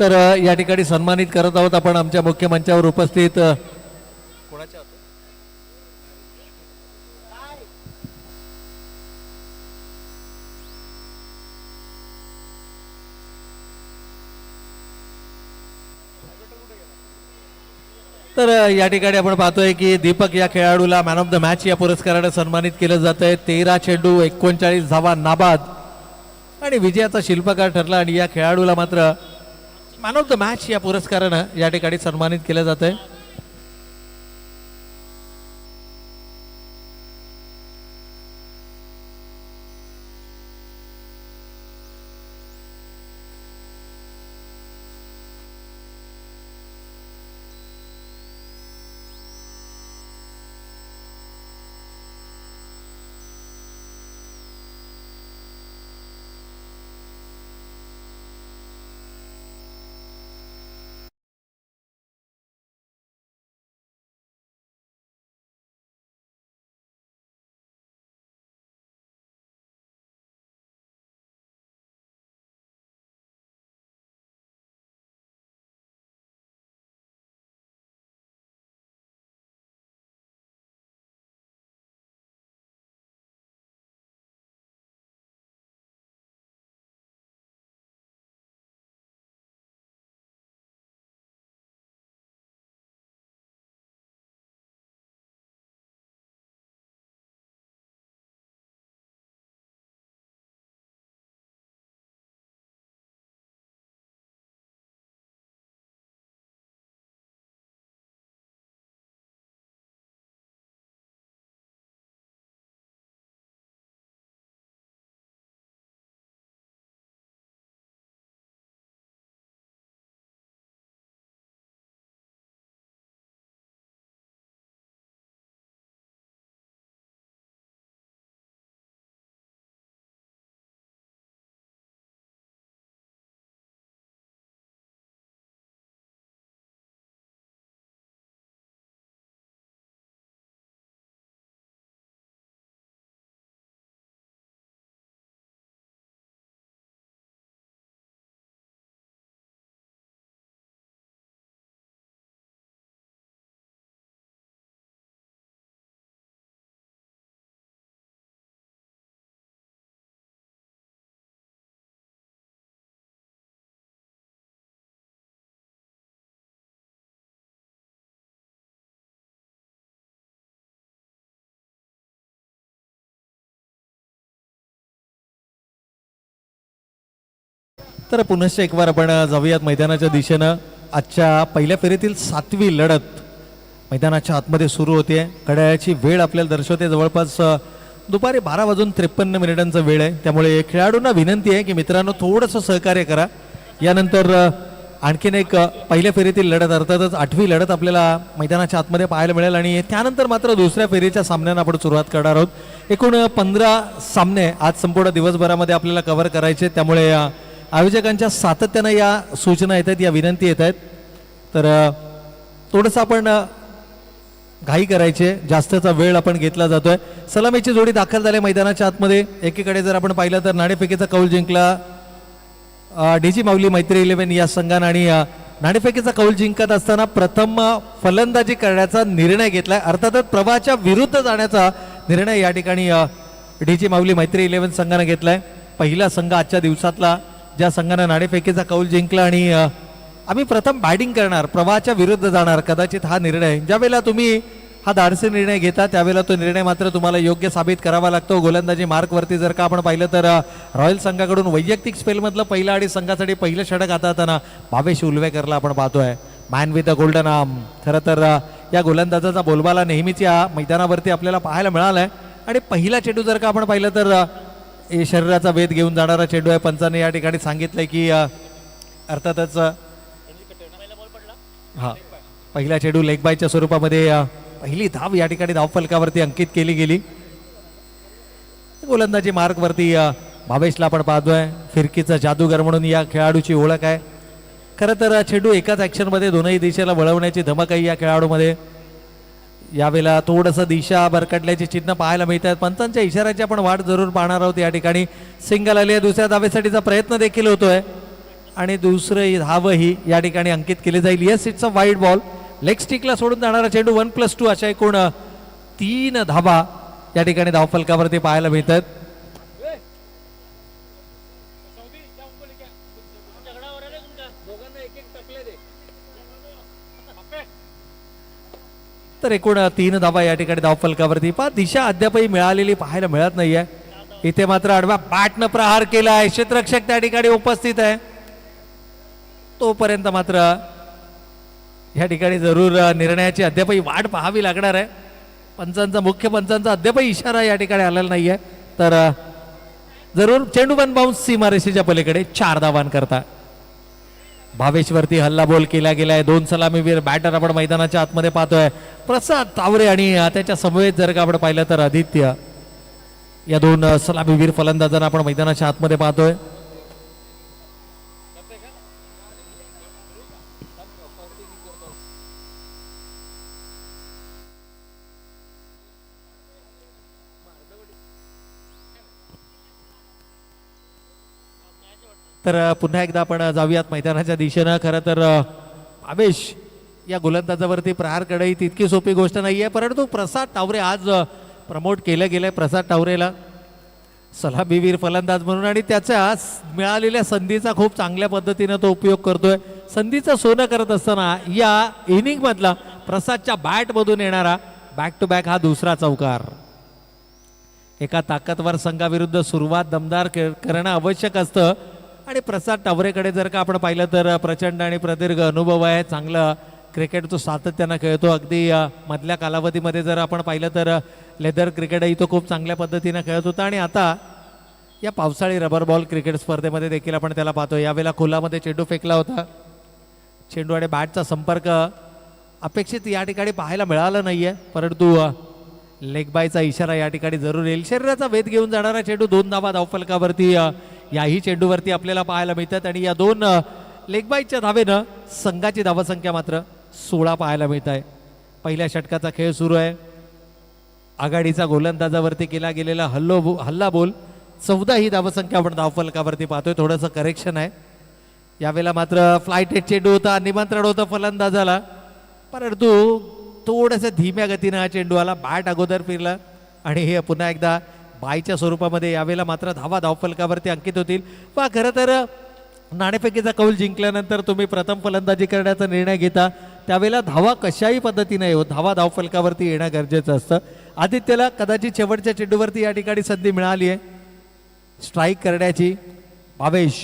तर या ठिकाणी सन्मानित करत आहोत आपण आमच्या मुख्य मंचावर उपस्थित कोणाच्या तर या ठिकाणी आपण पाहतोय की दीपक या खेळाडूला मॅन ऑफ द मॅच या पुरस्काराने सन्मानित केलं जात आहे. 13 चेंडू 39 धावा नाबाद आणि विजयाचा शिल्पकार ठरला आणि या खेळाडूला मात्र मॅन ऑफ द मॅच या पुरस्कारानं या ठिकाणी सन्मानित केलं जात आहे. तर पुनश्च एक बार आपण जाऊयात मैदानाच्या दिशेनं. आजच्या पहिल्या फेरीतील 7वी लढत मैदानाच्या आतमध्ये सुरू होते. घड्याळाची वेळ आपल्याला दर्शवते जवळपास दुपारी 12:53 वेळ आहे. त्यामुळे खेळाडूंना विनंती आहे की मित्रांनो थोडंसं सहकार्य करा. यानंतर आणखीन एक पहिल्या फेरीतील लढत अर्थातच 8वी लढत आपल्याला मैदानाच्या आतमध्ये पाहायला मिळेल आणि त्यानंतर मात्र दुसऱ्या फेरीच्या सामन्यांना आपण सुरुवात करणार आहोत. एकूण 15 सामने आज संपूर्ण दिवसभरामध्ये आपल्याला कव्हर करायचे. त्यामुळे आयोजकांच्या सातत्यानं या सूचना येत आहेत, या विनंती येत आहेत. तर थोडंसं आपण घाई करायचे, जास्तचा वेळ आपण घेतला जातोय. सलामीची जोडी दाखल झाली मैदानाच्या आतमध्ये. एकीकडे जर आपण पाहिलं तर नाणेफेकीचा कौल जिंकला डीजी माऊली मैत्री 11 या संघानं आणि नाणेफेकीचा कौल जिंकत असताना प्रथम फलंदाजी करण्याचा निर्णय घेतलाय. अर्थातच प्रवाहाच्या विरुद्ध जाण्याचा निर्णय या ठिकाणी डीजी माऊली मैत्री 11 संघानं घेतलाय. पहिला संघ आजच्या दिवसातला ज्या संघानं नाणेफेकीचा कौल जिंकला आणि आम्ही प्रथम बॅटिंग करणार, प्रवाहाच्या विरुद्ध जाणार. कदाचित हा निर्णय ज्यावेळेला तुम्ही हा धाडसी निर्णय घेता त्यावेळेला तो निर्णय मात्र तुम्हाला योग्य साबित करावा लागतो. गोलंदाजी मार्कवरती जर का आपण पाहिलं तर रॉयल संघाकडून वैयक्तिक स्पेलमधलं पहिलं आणि संघासाठी पहिलं षटक हाताळताना भावेश उलवेकरला आपण पाहतोय. Man with the golden arm. खरं तर या गोलंदाजाचा बोलबाला नेहमीच या मैदानावरती आपल्याला पाहायला मिळालाय आणि पहिला चेंडू जर का आपण पाहिलं तर शरीराचा वेध घेऊन जाणारा चेंडू आहे. पंचाने या ठिकाणी सांगितलंय की अर्थातच हा पहिला चेंडू लेग बायच्या स्वरूपामध्ये पहिली धाव या ठिकाणी धावफलकावरती अंकित केली गेली. गोलंदाजी मार्कवरती भावेशला आपण पाहतोय. फिरकीचा जादूगर म्हणून या खेळाडूची ओळख आहे. खरं तर चेंडू एकाच ॲक्शनमध्ये दोनही दिशेला वळवण्याची धमक आहे या खेळाडूमध्ये. यावेळेला थोडंसं दिशा भरकटल्याची चिन्ह पाहायला मिळत आहेत. पंचांच्या इशाऱ्याची आपण वाट जरूर पाहणार आहोत. या ठिकाणी सिंगल आली आहे. दुसऱ्या धावेसाठीचा प्रयत्न देखील होतोय. आणि दुसरं धावही या ठिकाणी अंकित केली जाईल. Yes, it's a wide ball. Leg स्टिकला सोडून जाणारा चेंडू 1+2 अशा एकूण 3 धावा या ठिकाणी धावफलकावरती पाहायला मिळतात. तर एकूण 3 धावा या ठिकाणी धावफलकावरती. दिशा अद्यापही मिळालेली पाहायला मिळत नाहीये. इथे मात्र आडव्या बॅटनं प्रहार केलाय. क्षेत्ररक्षक त्या ठिकाणी उपस्थित आहे. तोपर्यंत मात्र या ठिकाणी जरूर निर्णयाची अद्यापही वाट पाहावी लागणार आहे. मुख्य पंचांचा अद्यापही इशारा या ठिकाणी आलेला नाहीये. तर जरूर चेंडू 1 बाउन्स सीमारेषेच्या पलीकडे 4 धावांकरता. भावेशवरती हल्ला बोल केला गेलाय. 2 सलामीवीर बॅटर आपण मैदानाच्या आतमध्ये पाहतोय. प्रसाद तावरे आणि त्याच्या समवेत जर का आपण पाहिलं तर आदित्य, या 2 सलामीवीर फलंदाजांना आपण मैदानाच्या आतमध्ये पाहतोय. तर पुन्हा एकदा आपण जाऊयात मैदानाच्या दिशेनं. खरं तर आवेश या गोलंदाजावरती प्रहार करणे ही तितकी सोपी गोष्ट नाहीये, परंतु प्रसाद तावरे आज प्रमोट केलं गेलंय. प्रसाद तावरेला सलामीवीर फलंदाज म्हणून, आणि त्याच्या मिळालेल्या संधीचा खूप चांगल्या पद्धतीनं तो उपयोग करतोय. संधीचं सोनं करत असताना या इनिंग मधला प्रसादच्या बॅटमधून येणारा बॅक टू बॅक हा दुसरा चौकार. एका ताकदवर संघाविरुद्ध सुरुवात दमदार करणं आवश्यक असतं, आणि प्रसाद तावरेकडे जर का आपण पाहिलं तर प्रचंड आणि प्रदीर्घ अनुभव आहे. चांगलं क्रिकेट तो सातत्यानं खेळतो. अगदी मधल्या कालावधीमध्ये जर आपण पाहिलं तर लेदर क्रिकेटही तो खूप चांगल्या पद्धतीनं खेळत होता, आणि आता या पावसाळी रबर बॉल क्रिकेट स्पर्धेमध्ये देखील आपण त्याला पाहतो. यावेळेला खोलामध्ये चेंडू फेकला होता. चेंडू आणि बॅटचा संपर्क अपेक्षित या ठिकाणी पाहायला मिळाला नाहीये, परंतु लेग बायचा इशारा या ठिकाणी जरूर येईल. शरीराचा वेध घेऊन जाणारा चेंडू 2 धावा धावफलकावरती याही चेंडूवरती आपल्याला पाहायला मिळतात, आणि या 2 लेग बायच्या धावेनं संघाची धावसंख्या मात्र 16 पाहायला मिळत आहे. पहिल्या षटकाचा खेळ सुरू आहे. आघाडीचा गोलंदाजावरती केला गेलेला हल्ला बोल 14 ही धावसंख्या आपण धावफलकावरती पाहतोय. थोडंसं करेक्शन आहे. यावेळेला मात्र फ्लायटेड चेंडू होता. निमंत्रण होतं फलंदाजाला, परंतु थोडंसं धीम्या गतीनं हा चेंडू आला. बॅट अगोदर फिरला, आणि हे पुन्हा एकदा बायच्या स्वरूपामध्ये यावेळेला मात्र धावा धावफलकावरती अंकित होतील. वा, खरं तर नाणेफेकीचा कौल जिंकल्यानंतर तुम्ही प्रथम फलंदाजी करण्याचा निर्णय घेता, त्यावेळेला धावा कशाही पद्धतीने येऊ, धावा धावफलकावरती येणं गरजेचं असतं. आदित्यला कदाचित शेवटच्या चेंडूवरती या ठिकाणी संधी मिळाली आहे स्ट्राईक करण्याची. भावेश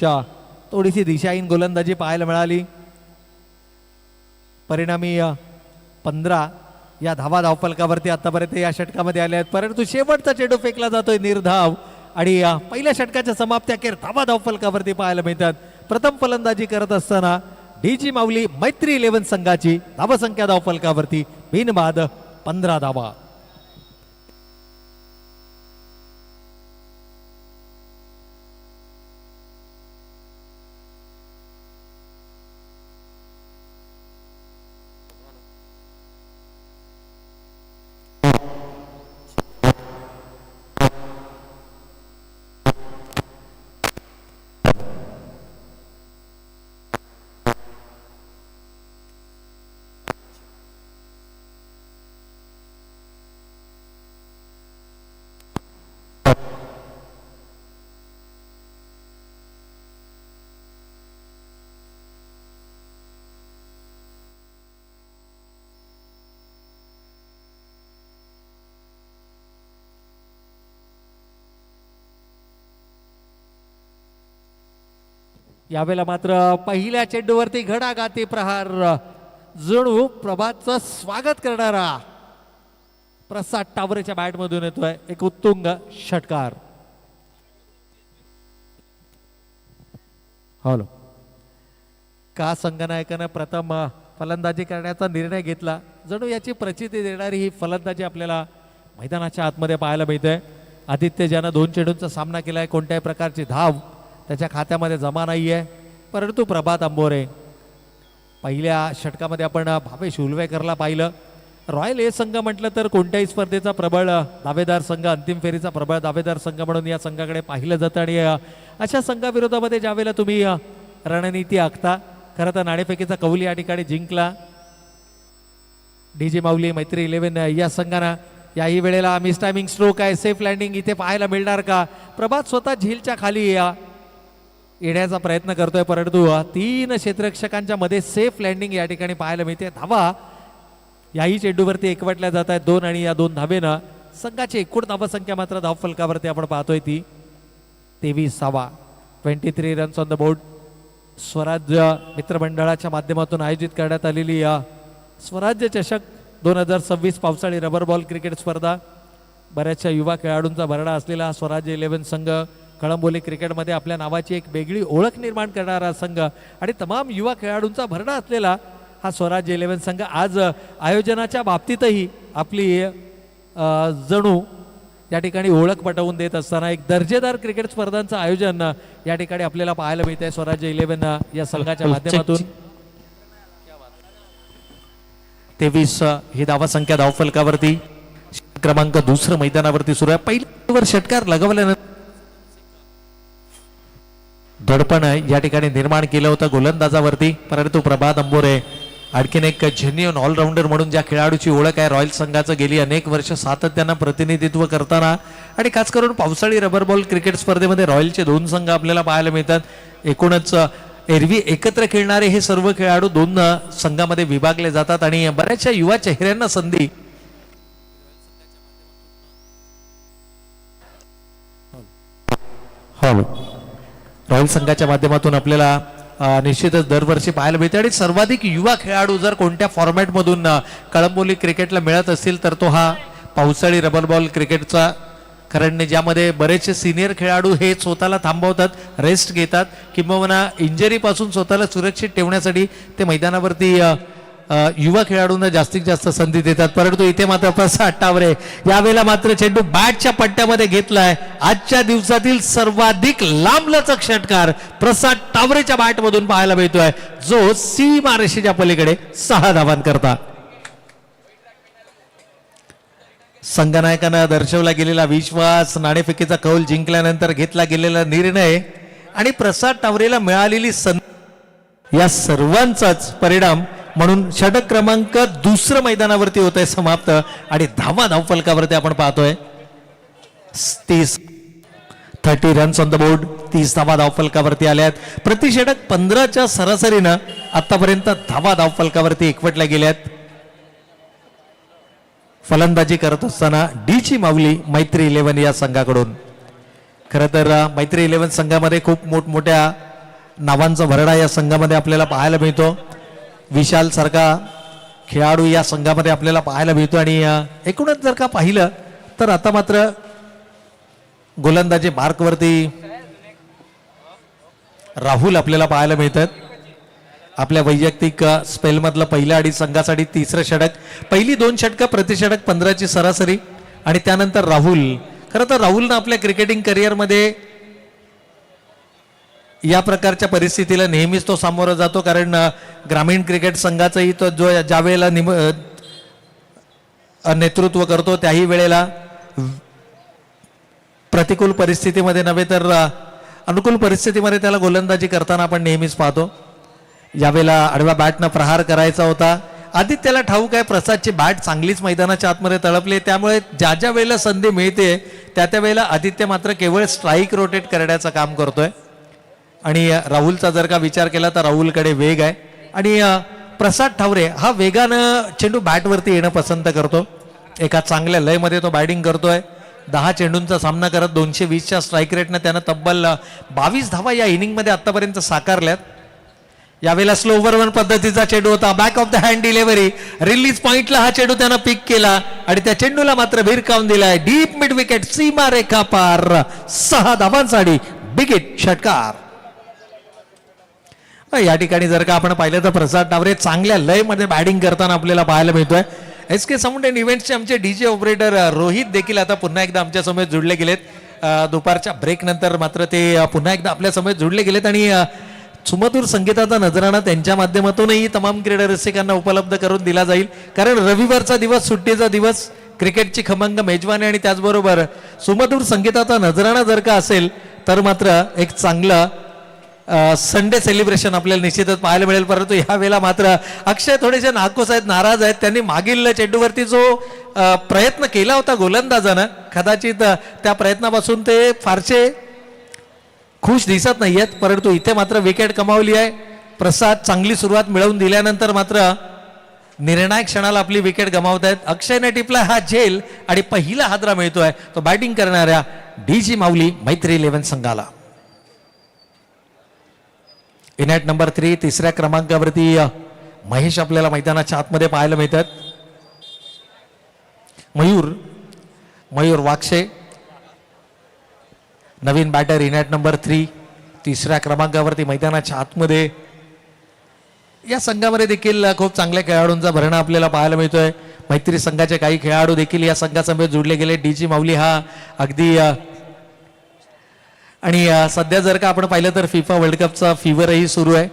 थोडीशी दिशाहीन गोलंदाजी पाहायला मिळाली. परिणामी 15 या धावा धावफलकावरती आतापर्यंत या षटकामध्ये आल्या आहेत, परंतु शेवटचा चेंडू फेकला जातोय निर्धाव, आणि पहिल्या षटकाच्या समाप्ती अखेर धावा धावफलकावरती पाहायला मिळतात. प्रथम फलंदाजी करत असताना डीजी माऊली मैत्री 11 संघाची धावसंख्या धावफलकावरती बिनबाद 15 धावा. यावेळेला मात्र पहिल्या चेंडूवरती घडाघाती प्रहार, जणू प्रभातचं स्वागत करणारा प्रसाद तावरेच्या बॅटमधून येतोय. एक उत्तुंग षटकार. हॅलो, का संघनायकानं प्रथम फलंदाजी करण्याचा निर्णय घेतला, जणू याची प्रचिती देणारी ही फलंदाजी आपल्याला मैदानाच्या आतमध्ये पाहायला मिळते. आदित्य ज्यानं 2 चेंडूंचा सामना केलाय, कोणत्याही प्रकारची धाव त्याच्या खात्यामध्ये जमा नाही आहे, परंतु प्रभात अंबोरे पहिल्या षटकामध्ये आपण भावेश उलवेकरला पाहिलं. रॉयल ए संघ म्हटलं तर कोणत्याही स्पर्धेचा प्रबळ दावेदार संघ, अंतिम फेरीचा प्रबळ दावेदार संघ म्हणून या संघाकडे पाहिलं जातं, आणि अशा संघाविरोधामध्ये ज्यावेळेला तुम्ही रणनीती आखता. खरं तर नाणेफेकीचा कौल या ठिकाणी जिंकला डीजे माऊली मैत्री 11 या संघानं. याही वेळेला मिस टायमिंग स्ट्रोक आहे, सेफ लँडिंग इथे पाहायला मिळणार का? प्रभात स्वतः झीलच्या खाली येण्याचा प्रयत्न करतोय, परंतु 3 क्षेत्ररक्षकांच्या मध्ये सेफ लँडिंग या ठिकाणी पाहायला मिळते. धावा याही चेंडूवरती एकवटल्या जात आहेत 2 आणि या 2 धावेनं संघाची एकूण धावसंख्या मात्र धावफलकावरती आपण पाहतोय ती 23. 23 रन्स ऑन द बोर्ड. स्वराज्य मित्रमंडळाच्या माध्यमातून आयोजित करण्यात आलेली स्वराज्य चषक 2026 पावसाळी रबर बॉल क्रिकेट स्पर्धा. बऱ्याचशा युवा खेळाडूंचा भरडा असलेला स्वराज्य 11 संघ कळंबोली क्रिकेटमध्ये आपल्या नावाची एक वेगळी ओळख निर्माण करणारा संघ आणि तमाम युवा खेळाडूंचा भरडा असलेला हा स्वराज्य 11 संघ आज आयोजनाच्या बाबतीतही आपली जणू या ठिकाणी ओळख पटवून देत असताना एक दर्जेदार क्रिकेट स्पर्धांचं आयोजन या ठिकाणी आपल्याला पाहायला मिळतंय स्वराज्य 11 या संघाच्या माध्यमातून. 23 ही धावसंख्या धावफलकावरती. क्रमांक 2 मैदानावरती सुरू आहे. पहिल्यावर षटकार लगवल्यानंतर दडपण या ठिकाणी निर्माण केलं होतं गोलंदाजावरती, परंतु प्रभात अंबोरे आणखीन एक जेन्युइन ऑलराऊंडर म्हणून ज्या खेळाडूची ओळख आहे रॉयल संघाचं गेली अनेक वर्ष सातत्यानं प्रतिनिधित्व करताना आणि खास करून पावसाळी रबर बॉल क्रिकेट स्पर्धेमध्ये रॉयलचे 2 संघ आपल्याला पाहायला मिळतात. एकूणच एरवी एकत्र खेळणारे हे सर्व खेळाडू 2 संघामध्ये विभागले जातात आणि बऱ्याचशा युवा चेहऱ्यांना संधी रॉयल संघाच्या माध्यमातून आपल्याला निश्चितच दरवर्षी पाहायला मिळते आणि सर्वाधिक युवा खेळाडू जर कोणत्या फॉर्मॅटमधून कळंबोली क्रिकेटला मिळत असेल तर तो हा पावसाळी रबर बॉल क्रिकेटचा. कारण ज्यामध्ये बरेचसे सिनियर खेळाडू हे स्वतःला थांबवतात, रेस्ट घेतात किंवा इंजरीपासून स्वतःला सुरक्षित ठेवण्यासाठी ते मैदानावरती युवा खेळाडूंना जास्तीत जास्त संधी देतात. परंतु इथे मात्र प्रसाद टावरे यावेळेला मात्र चेंडू बॅटच्या पट्ट्यामध्ये घेतलाय. आजच्या दिवसातील सर्वाधिक लांबलचक षटकार प्रसाद टावरेच्या बॅटमधून पाहायला मिळतोय, जो सीमारेषेच्या पलीकडे 6 धावांकरता. संघनायकानं दर्शवला गेलेला विश्वास, नाणेफेकीचा कौल जिंकल्यानंतर घेतला गेलेला निर्णय आणि प्रसाद टावरेला मिळालेली संधी या सर्वांचाच परिणाम म्हणून षटक क्रमांक 2 मैदानावरती होत आहे समाप्त आणि धावफलकावरती आपण पाहतोय 30 रन्स ऑन द बोर्ड. 30 धावा धावफलकावरती आल्यात. प्रति षटक 15च्या सरासरीनं आतापर्यंत धावा धावफलकावरती एकवटल्या गेल्यात. फलंदाजी करत असताना डीची माऊली मैत्री 11 या संघाकडून. खरं तर मैत्री 11 संघामध्ये खूप मोठमोठ्या नावांचा भरडा या संघामध्ये आपल्याला पाहायला मिळतो. विशाल सारखा खेळाडू या संघामध्ये आपल्याला पाहायला मिळतो आणि एकूणच जर का पाहिलं तर आता मात्र गोलंदाजी मार्कवरती राहुल आपल्याला पाहायला मिळतात. आपल्या वैयक्तिक स्पेलमधलं पहिल्या आणि संघासाठी 3रं षटक, पहिली 2 षटकं प्रति षटक 15ची सरासरी आणि त्यानंतर राहुल. खरं तर राहुलनं आपल्या क्रिकेटिंग करिअरमध्ये या प्रकारच्या परिस्थितीला नेहमीच तो सामोरा जातो. कारण ग्रामीण क्रिकेट संघाचाही तो जो ज्या वेळेला नेतृत्व करतो त्याही वेळेला प्रतिकूल परिस्थितीमध्ये नव्हे तर अनुकूल परिस्थितीमध्ये त्याला गोलंदाजी करताना आपण नेहमीच पाहतो. यावेळेला आडव्या बॅटनं प्रहार करायचा होता. आदित्यला ठाऊक आहे प्रसादची बॅट चांगलीच मैदानाच्या आतमध्ये तळपली, त्यामुळे ज्या ज्या वेळेला संधी मिळते त्या त्या वेळेला आदित्य मात्र केवळ स्ट्राईक रोटेट करण्याचं काम करतोय. आणि राहुलचा जर का विचार केला तर राहुलकडे वेग आहे आणि प्रसाद ठावरे हा वेगानं चेंडू बॅटवरती येणं पसंत करतो. एका चांगल्या लयमध्ये तो बॅटिंग करतोय. 10 चेंडूंचा सामना करत 220च्या स्ट्राईक रेटनं त्यानं तब्बल 22 धावा या इनिंगमध्ये आतापर्यंत साकारल्यात. यावेळेला स्लो ओव्हर 1 पद्धतीचा चेंडू होता. Back of the hand delivery, release पॉइंटला हा चेंडू त्यानं पिक केला आणि त्या चेंडूला मात्र भिरकावून दिलाय. डीप मिड विकेट, सीमा रेखा पार, 6 धावांसाठी बिग षटकार. या ठिकाणी जर का आपण पाहिलं तर प्रसाद टावरे चांगल्या लयमध्ये बॅटिंग करताना आपल्याला पाहायला मिळतोय. SK साऊंड अँड इव्हेंट्सचे आमचे डीजे ऑपरेटर रोहित देखील आता पुन्हा एकदा आमच्या समोर जुळले गेलेत. दुपारच्या ब्रेक नंतर मात्र ते पुन्हा एकदा आपल्या समोर जुळले गेलेत आणि सुमधुर संगीताचा नजराणा त्यांच्या माध्यमातूनही तमाम क्रीडा रसिकांना उपलब्ध करून दिला जाईल. कारण रविवारचा दिवस, सुट्टीचा दिवस, क्रिकेटची खमंग मेजवानी आणि त्याचबरोबर सुमधुर संगीताचा नजराणा जर का असेल तर मात्र एक चांगलं संडे सेलिब्रेशन आपल्याला निश्चितच पाहायला मिळेल. परंतु ह्या वेळेला मात्र अक्षय थोडेसे नाखुश आहेत, नाराज आहेत. त्यांनी मागील चेंडूवरती जो प्रयत्न केला होता गोलंदाजानं, कदाचित त्या प्रयत्नापासून ते फारसे खुश दिसत नाहीयेत. परंतु इथे मात्र विकेट कमावली आहे. प्रसाद चांगली सुरुवात मिळवून दिल्यानंतर मात्र निर्णायक क्षणाला आपली विकेट गमावत आहेत. अक्षयने टिपला हा झेल आणि पहिला हादरा मिळतोय तो बॅटिंग करणाऱ्या डीजी माऊली मैत्री 11 संघाला. इनॅट नंबर 3 तिसऱ्या क्रमांकावरती महेश आपल्याला मैदानाच्या आतमध्ये पाहायला मिळतात. मयूर वाक्षे नवीन बॅटर इनॅट नंबर 3 तिसऱ्या क्रमांकावरती मैदानाच्या आतमध्ये. या संघामध्ये देखील खूप चांगल्या खेळाडूंचा भरणा आपल्याला पाहायला मिळतोय. मैत्री संघाचे काही खेळाडू देखील या संघासमवेत जोडले गेले. डीजी माऊली हा अगदी आणि सध्या जर का आपण पाहिलं तर फिफा वर्ल्ड कपचा फीवरही सुरू आहे.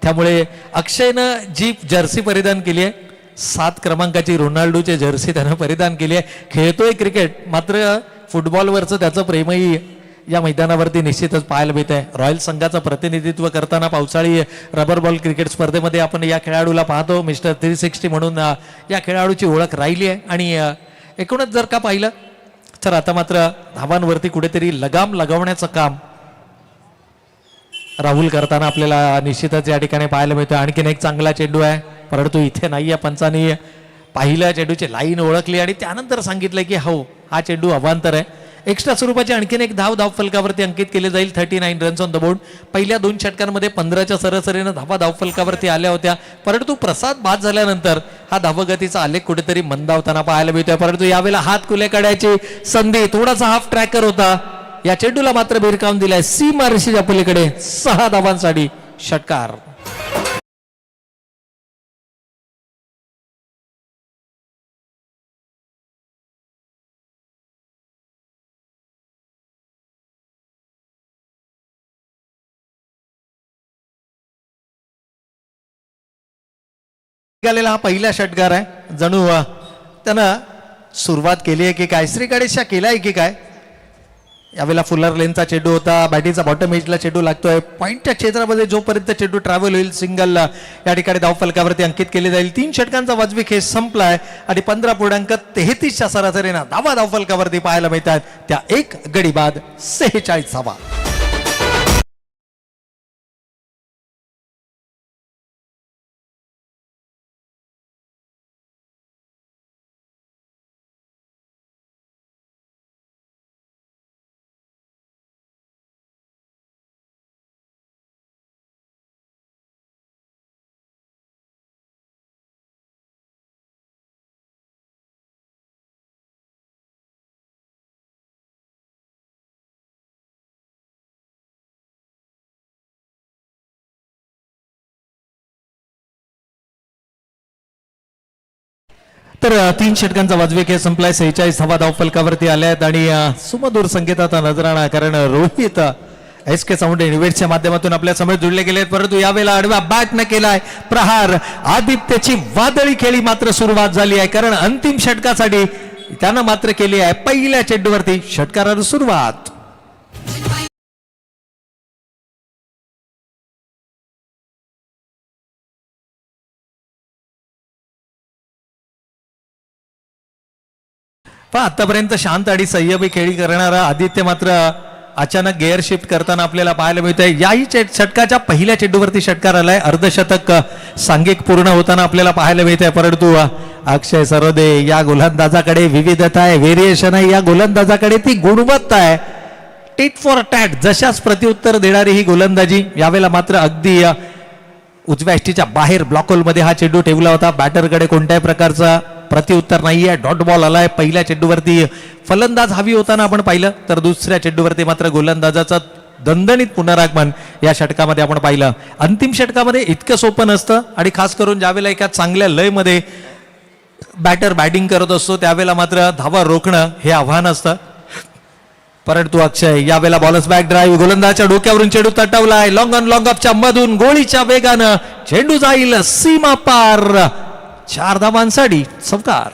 त्यामुळे अक्षयनं जी जर्सी परिधान केली आहे 7 क्रमांकाची रोनाल्डोची जर्सी त्यानं परिधान केली आहे. खेळतोय क्रिकेट, मात्र फुटबॉलवरचं त्याचं प्रेमही या मैदानावरती निश्चितच पाहायला मिळत आहे. रॉयल संघाचं प्रतिनिधित्व करताना पावसाळी रबर बॉल क्रिकेट स्पर्धेमध्ये आपण या खेळाडूला पाहतो. मिस्टर 360 म्हणून या खेळाडूची ओळख राहिली आहे. आणि एकूणच जर का पाहिलं तर आता मात्र धावांवरती कुठेतरी लगाम लगावण्याचं काम राहुल करताना आपल्याला निश्चितच या ठिकाणी पाहायला मिळतं. आणखीन एक चांगला चेंडू आहे, परंतु इथे नाही. या पंचांनी पहिल्या चेंडूची लाईन ओळखली आणि त्यानंतर सांगितलं की हो हा चेंडू अवांतर आहे. एक्स्ट्रा स्वरूपाची आणखीन एक धाव फलकावरती अंकित केले जाईल. 39 रन्स ऑन द बोर्ड. पहिल्या 2 षटकांमध्ये 15च्या सरासरीनं धाव फलकावरती आल्या होत्या. परंतु प्रसाद बाद झाल्यानंतर हा धावगतीचा आलेख कुठेतरी मंदावताना पाहायला मिळतोय. परंतु यावेळेला हात खुले काढायची संधी, थोडासा हाफ ट्रॅकर होता. या चेंडूला मात्र भिरकावून दिलाय सीमा रेषेच्या पलीकडे. 6 धावांसाठी षटकार. हा पहिला षटकार आहे. जणू त्यानं सुरुवात केली आहे की काय, श्री गणेशा केलाय की काय. यावेळेला फुलर लेनचा चेंडू होता. बॅटिंगचा बॉटम एजला चेंडू लागतोय. पॉईंटच्या क्षेत्रामध्ये जोपर्यंत चेंडू ट्रॅव्हल होईल सिंगल या ठिकाणी धावफलकावरती अंकित केले जाईल. 3 षटकांचा वाजवी खेळ संपलाय आणि 15.33च्या सरासरीनं धावफलकावरती पाहायला मिळतात त्या 1 गडी बाद 46 धावा. तर 3 षटकांचा वाजवी खेळ संपलाय. 46 धावा धावफलकावरती आल्या आहेत आणि सुमधुर संकेताचा नजराणा कारण रोहित SK साऊंड इन्व्हेस्टच्या माध्यमातून आपल्या समोर जुळले गेले. परंतु यावेळेला आडव्या बॅटने केलाय प्रहार. आदित्यची वादळी खेळी मात्र सुरुवात झाली आहे कारण अंतिम षटकासाठी त्यानं मात्र केली आहे पहिल्या चेंडूवरती षटकाराला सुरुवात. आतापर्यंत शांत आणि संयमी खेळी करणारा आदित्य मात्र अचानक गिअर शिफ्ट करताना आपल्याला पाहायला मिळतंय. याही षटकाच्या पहिल्या चेंडूवरती षटकार आलाय. अर्धशतक सांघिक पूर्ण होताना आपल्याला पाहायला मिळतंय. परंतु अक्षय सरोदे या गोलंदाजाकडे विविधता आहे, व्हेरिएशन आहे. या गोलंदाजाकडे ती गुणवत्ता आहे. टिट फॉर टॅट जशाच प्रत्युत्तर देणारी ही गोलंदाजी. यावेळेला मात्र अगदी उजव्या एष्टीच्या बाहेर ब्लॉक होल मध्ये हा चेंडू ठेवला होता. बॅटरकडे कोणत्याही प्रकारचा प्रत्युत्तर नाहीये. डॉट बॉल आलाय. पहिल्या चेंडूवरती फलंदाज हवी होताना आपण पाहिलं, तर दुसऱ्या चेंडूवरती मात्र गोलंदाजाचा दणदणीत पुनरागमन या षटकामध्ये आपण पाहिलं. अंतिम षटकामध्ये इतकं सोपं नसतं आणि खास करून ज्यावेळेला एका चांगल्या लयमध्ये बॅटर बॅटिंग करत असतो त्यावेळेला मात्र धावा रोखणं हे आव्हान असतं. परंतु अक्षय यावेळेला बॉलर्स बॅक ड्राईव्ह, गोलंदाजाच्या डोक्यावरून चेंडू तटवलाय. लॉंग ऑन लॉंग ऑफच्या मधून गोळीच्या वेगानं चेंडू जाईल सीमा पार. 4 धावांसाठी चौकार.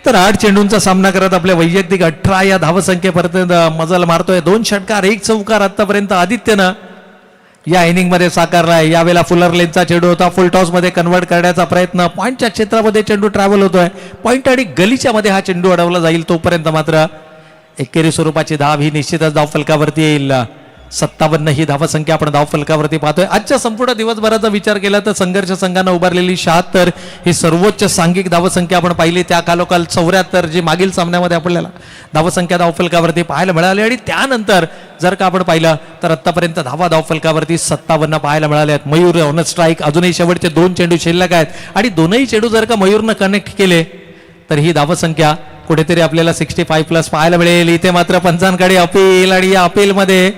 तर 8 चेंडूंचा सामना करत आपल्या वैयक्तिक 18 या धावसंख्येपर्यंत मजल मारतोय. 2 षटकार 1 चौकार आतापर्यंत आदित्यनं या इनिंग मध्ये साकारलाय. यावेळेला फुलर लेनचा चेंडू होता, फुल टॉस मध्ये कन्वर्ट करण्याचा प्रयत्न. पॉईंटच्या क्षेत्रामध्ये चेंडू ट्रॅव्हल होतोय. पॉईंट आणि गलीच्या मध्ये हा चेंडू अडवला जाईल. तोपर्यंत मात्र एकेरी स्वरूपाची धाव ही निश्चितच धाव फलकावरती येईल. 57 ही धावसंख्या आपण धाव फलकावरती पाहतोय. आजच्या संपूर्ण दिवसभराचा विचार केला तर संघर्ष संघानं उभारलेली 76 ही सर्वोच्च सांघिक धावसंख्या आपण पाहिली. त्या कालोकाल 74 जी मागील सामन्यामध्ये आपल्याला धावसंख्या धाव फलकावरती पाहायला मिळाली. आणि त्यानंतर जर का आपण पाहिलं तर आतापर्यंत धाव फलकावरती 57 पाहायला मिळाल्यात. मयूर ऑन स्ट्राईक, अजूनही शेवटचे 2 चेंडू शिल्लक आहेत आणि दोनही चेंडू जर का मयूरनं कनेक्ट केले तर ही धावसंख्या कुठेतरी आपल्याला 65+ पाहायला मिळेल. इथे मात्र पंचांकडे अपील आणि या अपीलमध्ये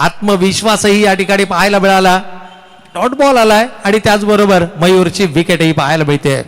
आत्मविश्वासही या ठिकाणी पाहायला मिळाला. डॉट बॉल आलाय आणि त्याचबरोबर मयूरची विकेटही पाहायला मिळते.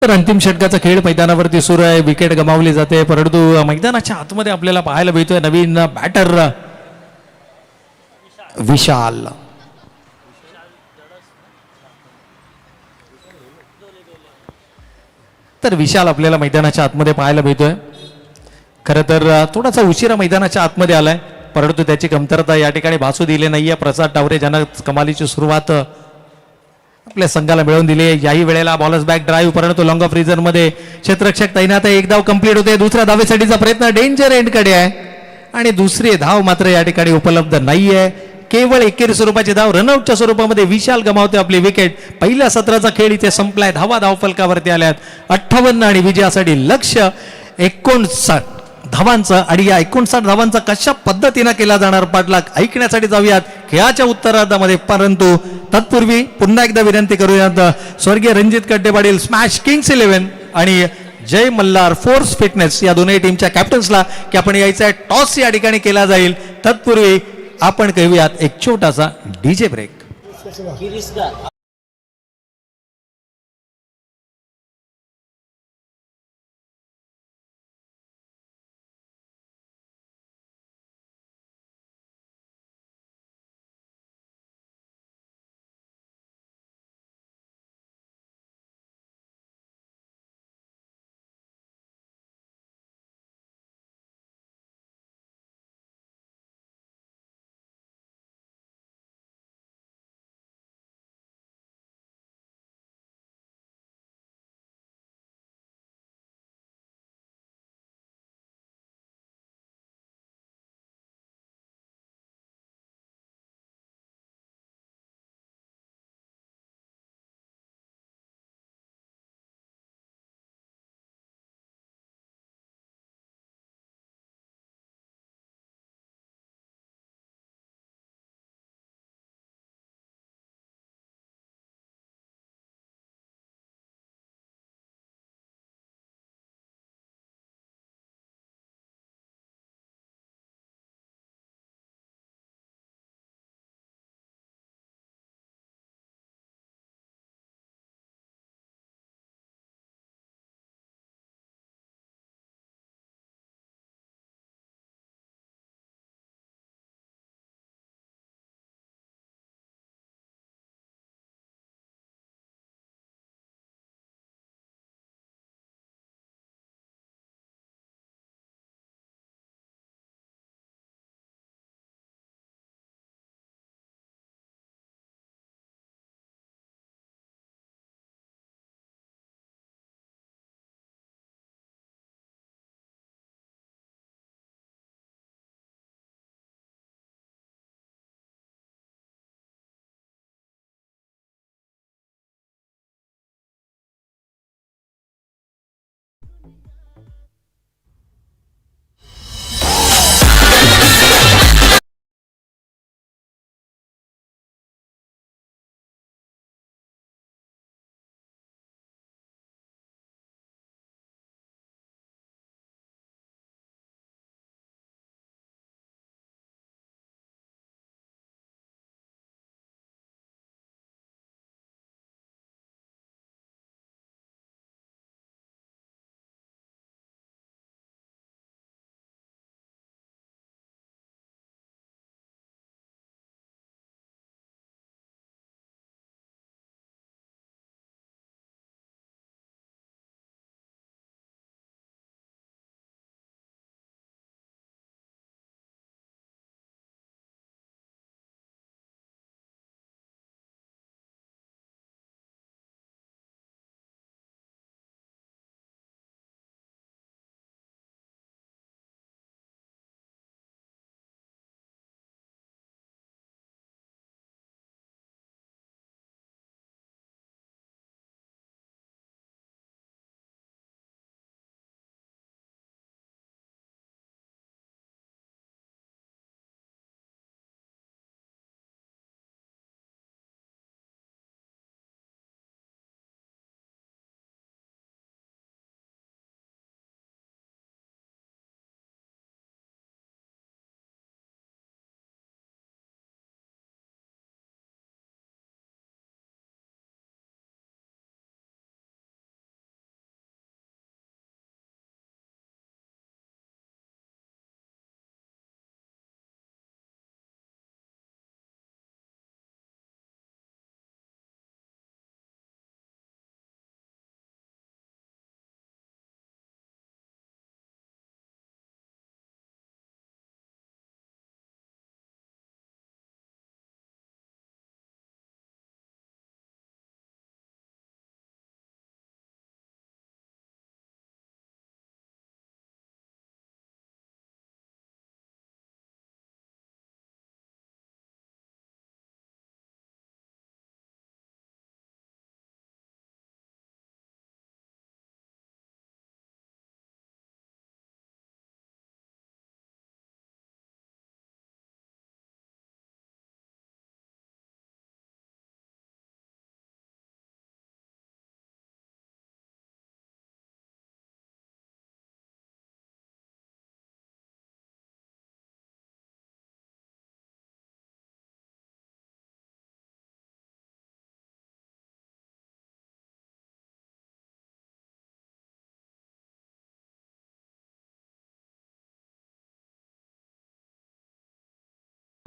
तर अंतिम षटकाचा खेळ मैदानावरती सुरू आहे. विकेट गमावली जाते, परंतु मैदानाच्या आतमध्ये आपल्याला पाहायला मिळतोय नवीन बॅटर विशाल. तर विशाल आपल्याला मैदानाच्या आतमध्ये पाहायला मिळतोय. खरं तर थोडासा उशिरा मैदानाच्या आतमध्ये आलाय, परंतु त्याची कमतरता या ठिकाणी भासू दिली नाहीये. प्रसाद टावरे ज्यानं कमालीची सुरुवात आपल्या संघाला मिळवून दिली. याही वेळेला बॉलर्स बॅक ड्राईव्ह, परंतु लॉंग ऑफ रिझन मध्ये क्षेत्ररक्षक तैनात आहे. एक धाव कंप्लीट होते. दुसऱ्या धावेसाठीचा प्रयत्न डेंजर एंडकडे आहे आणि दुसरी धाव मात्र या ठिकाणी उपलब्ध नाहीये. केवळ एकेरी स्वरूपाची धाव रनआउटच्या स्वरूपामध्ये विशाल गमावते आपली विकेट. पहिल्या सत्राचा खेळ इथे संपलाय. धाव फलकावरती आल्यात 58 आणि विजयासाठी लक्ष्य 59 धावांचं. आणि या 59 धावांचा कशा पद्धतीनं केला जाणार पाठलाग ऐकण्यासाठी जाऊयात खेळाच्या उत्तरार्धामध्ये. परंतु तत्पूर्वी पुन्हा एकदा विनंती करूयात स्वर्गीय रणजित कड्डेपाटील स्मॅश किंग्स 11 आणि जय मल्हार फोर्स फिटनेस या दोन्ही टीमच्या कॅप्टन्सला की आपण यायचा टॉस या ठिकाणी केला जाईल. तत्पूर्वी आपण करूयात एक छोटासा डीजे ब्रेक.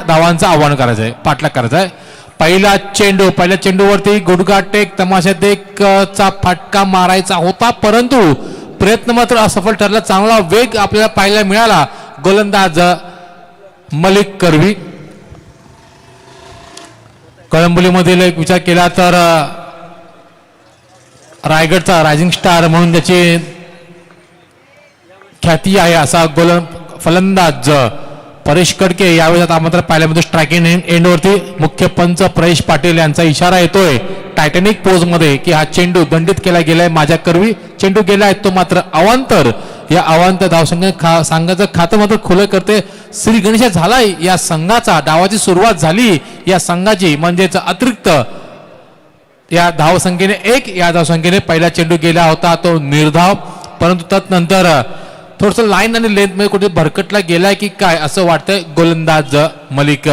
धावांचं आव्हान करायचं आहे, पाठलाग करायचा आहे. पहिल्या चेंडूवरती गुडघा टेक तमाशा टेक चा फटका मारायचा होता, परंतु प्रयत्न मात्र असफल ठरला. चांगला वेग आपल्याला पाहायला मिळाला. गोलंदाज मलिक करवी. कळंबोलीमधील एक विचार केला तर रायगडचा रायझिंग स्टार म्हणून त्याची ख्याती आहे असा फलंदाज परेश कडके यावेळी आता मात्र पाहिल्या मध्ये स्ट्रायकिंग एंडवरती मुख्य पंच प्रवेश पाटील यांचा इशारा येतोय टायटॅनिक पोज मध्ये की हा चेंडू दंडित केला गेलाय. माझ्या करवी चेंडू गेलाय तो मात्र अवांतर. या अवांतर संघाचं खातं मात्र खुलं करते श्री गणेश झालाय. या संघाचा डावाची सुरुवात झाली या संघाची, म्हणजेच अतिरिक्त या धावसंख्येने 1, या धावसंख्येने पहिला चेंडू गेला होता तो निर्धाव, परंतु तदनंतर थोडस लाईन आणि लेंथ मध्ये कुठे भरकटला गेलाय की काय असं वाटतंय गोलंदाज मलिक.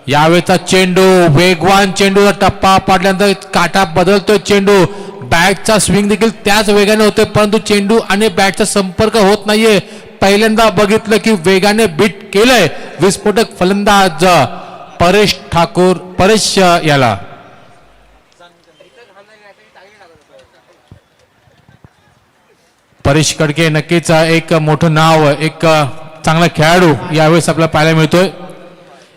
यावेळेचा चेंडू वेगवान चेंडूचा टप्पा पाडल्यानंतर काटा बदलतोय. चेंडू बॅटचा स्विंग देखील त्याच वेगाने होतोय, परंतु चेंडू आणि बॅटचा संपर्क होत नाहीये. पहिल्यांदा बघितलं की वेगाने बीट केलंय विस्फोटक फलंदाज परेश याला. परेश कडके नक्कीच एक मोठं नाव, एक चांगला खेळाडू यावेळेस आपल्याला पाहायला मिळतोय.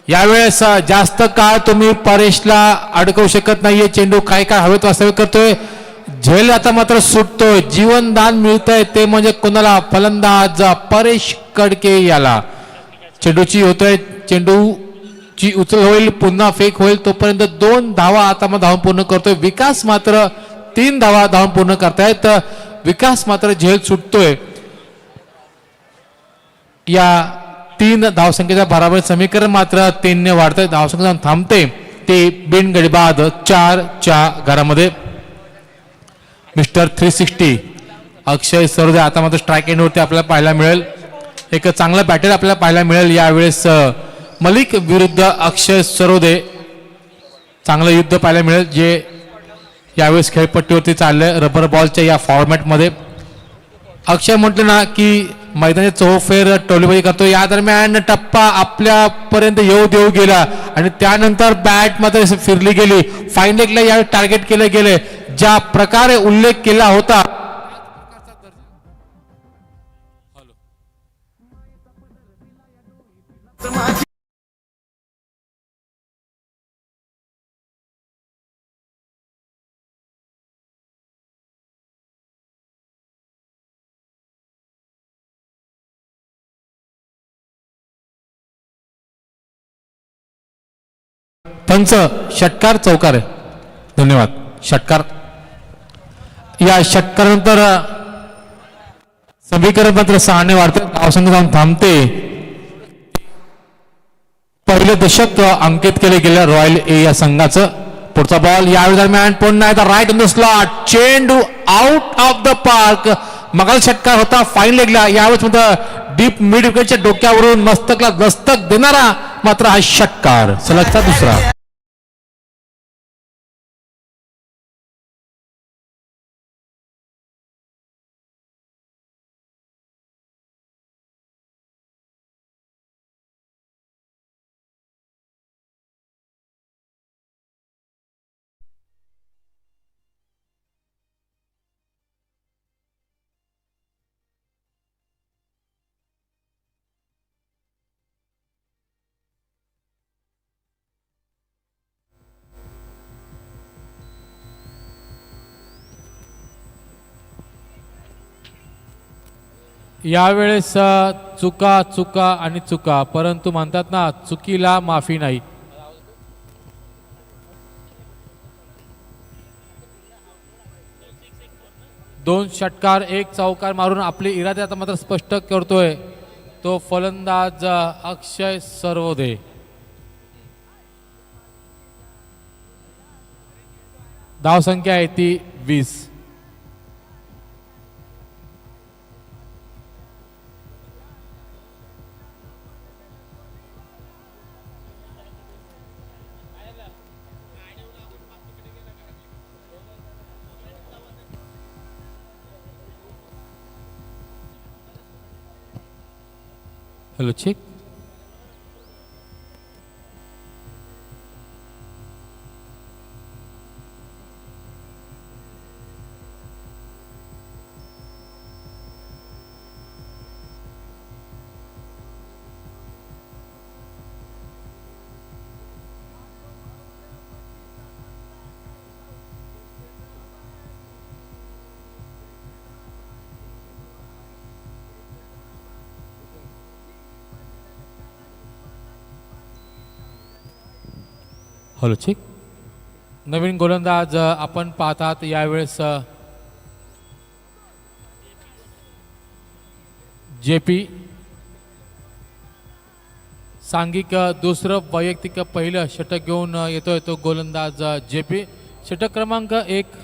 यावेळेस जास्त काळ तुम्ही परेशला अडकवू शकत नाहीये. चेंडू काय हवेत वास्तविक करतोय, झेल आता मात्र सुटतोय. जीवनदान मिळतंय ते म्हणजे कोणाला, फलंदाज परेश कडके याला. चेंडूची होतोय, चेंडूची उचल होईल, पुन्हा फेक होईल, तोपर्यंत 2 धावा आता मग धावून पूर्ण करतोय. विकास मात्र 3 धावा धावून पूर्ण करतायत. विकास मात्र झेल सुटतोय. या 3 धावसंख्येच्या भराभर समीकरण मात्र 3 ने वाढतंय. धावसंख्या थांबते ते बिनगडी बाद 4 च्या घरामध्ये. मिस्टर 360 अक्षय सरोदे आता मात्र स्ट्राईक एंडवरती आपल्याला पाहायला मिळेल. एक चांगला बॅटर आपल्याला पाहायला मिळेल यावेळेस. मलिक विरुद्ध अक्षय सरोदे चांगलं युद्ध पाहायला मिळेल जे यावेळेस खेळपट्टीवरती चाललंय रबर बॉलच्या या फॉर्मॅटमध्ये. अक्षय म्हटलं ना की मैदानाची चौफेर टोलीबाजी करतो. या दरम्यान टप्पा आपल्यापर्यंत येऊ देऊ गेला आणि त्यानंतर बॅट मात्र फिरली गेली. फाईन लेगला यावेळी टार्गेट केले गेले. ज्या प्रकारे उल्लेख केला होता पंच षटकार चौकार आहे. धन्यवाद. षटकार. या षटकारानंतर समीकरण मात्र 6 ने वाढते. धावसंख्या जाऊन थांबते. पहिले दशक अंकित केले गेले रॉयल ए या संघाचं. पुढचा बॉल यावेळी दरम्यान पुन्हा एकदा राईट इन द स्लॉट. चेंडू आउट ऑफ द पार्क. मगाल षटकार होता फाईन लेगला. यावेळेस मात्र डीप मिड विकेटच्या डोक्यावरून मस्तकला दस्तक देणारा मात्र हा षटकार. सलगचा दुसरा. यावेळेस चुका चुका आणि चुका, परंतु म्हणतात ना चुकीला माफी नाही. दोन षटकार 1 चौकार मारून आपले इरादे आता मात्र स्पष्ट करतोय तो फलंदाज अक्षय सरोदे. धावसंख्या आहे ती 20. Hello check. Hello check. नवीन गोलंदाज आपण पाहतात यावेळेस जे पी. सांघिक दुसरं वैयक्तिक पहिलं षटक घेऊन येतोय तो गोलंदाज जे पी. षटक क्रमांक 1.